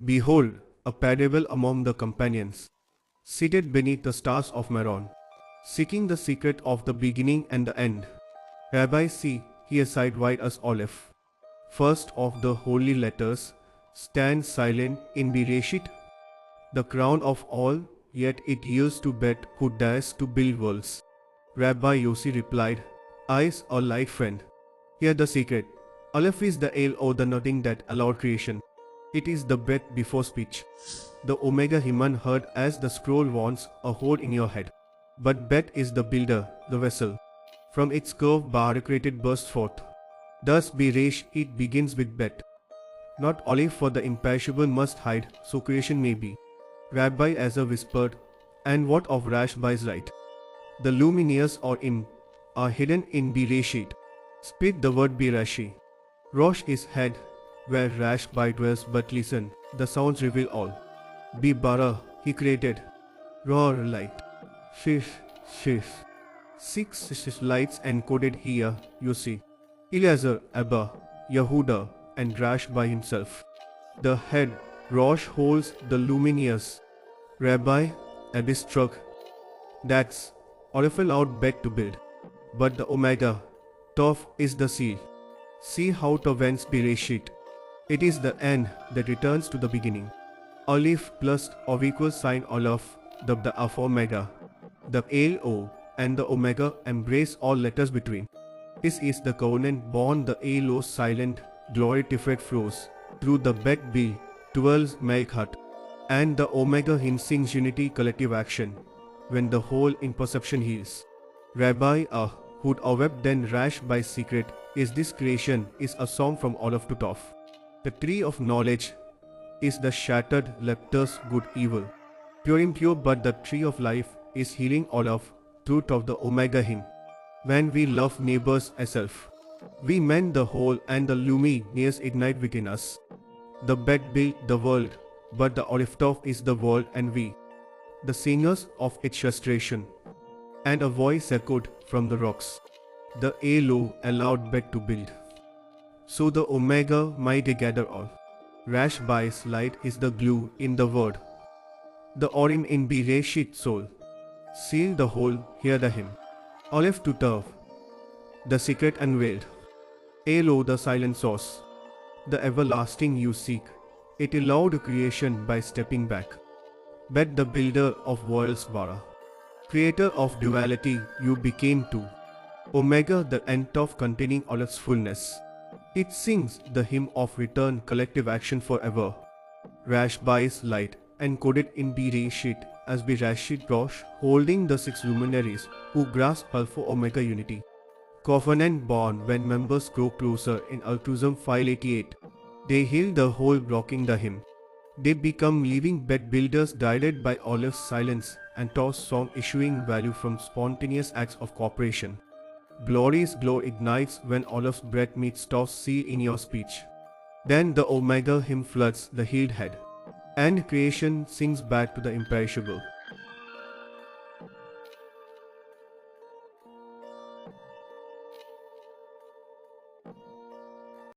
Behold, a parable among the companions, seated beneath the stars of Meron, seeking the secret of the beginning and the end. Rabbi, see, here side white as olive. First of the holy letters, stands silent in Bereshit, the crown of all, yet it yields to Bet who dares to build worlds. Rabbi Yossi replied, Eyes or light friend. Here the secret. Aleph is the ale or the nothing that allowed creation. It is the Bet before speech. The Omega Himan heard as the scroll wants a hold in your head. But Bet is the builder, the vessel. From its curved bar created bursts forth. Thus Beresh it begins with Bet. Not olive for the imperishable must hide, so creation may be. Rabbi Azar whispered, and what of Rashbi's right? The luminaires or Im are hidden in Bereshit. Spit the word Berashi. Rosh is head, where Rashbi dwells, but listen, the sounds reveal all. Be bara, he created. Roar light. Shish, shish. 6 lights encoded here, you see. Eleazar, Abba, Yehuda, and Rashbi himself. The head, Rosh holds the luminaires. Rabbi, Abby struck. That's Aleph allowed Bet to build. But the Omega, Toph, is the seal. See how Toph ends Bereshit. It is the end that returns to the beginning. Aleph plus or equals sign Aleph, the Omega. The Alo and the Omega embrace all letters between. This is the covenant born the Alo's silent, glory Tiferet flows through the Bet B, 12's Melchut, and the Omega Hin sings unity collective action, when the whole in perception heals. Rabbi who'd wept then rash by secret, is this creation is a song from Aleph to Toph. The tree of knowledge is the shattered lepters good evil. Pure impure but the tree of life is healing Aleph, truth of the Omega Hin. When we love neighbors as self, we mend the whole and the luminaires ignite within us. The Bet built the world, but the Aleph Toph is the world and we, the singers of its restoration. And a voice echoed from the rocks. The Alo allowed Bet to build. So the Omega might gather all. Rashbi's light is the glue in the word. The Orim in Bereshit soul. Seal the whole, hear the hymn. Aleph to Toph. The secret unveiled. Alo the silent source. The everlasting you seek. It allowed creation by stepping back. Bet the builder of worlds bara. Creator of duality, you became too. Omega the end of containing all its fullness. It sings the hymn of return collective action forever. Rashbi's light, encoded in Bereshit as Bereshit Rosh, holding the 6 luminaries who grasp Alpha Omega unity. Covenant born when members grow closer in Altruism 588. They heal the whole blocking the hymn. They become living Bet builders guided by Aleph's silence and Toph's song issuing value from spontaneous acts of cooperation. Glory's glow ignites when Aleph's breath meets Toph's seal in your speech. Then the Omega hymn floods the healed head. And creation sings back to the imperishable.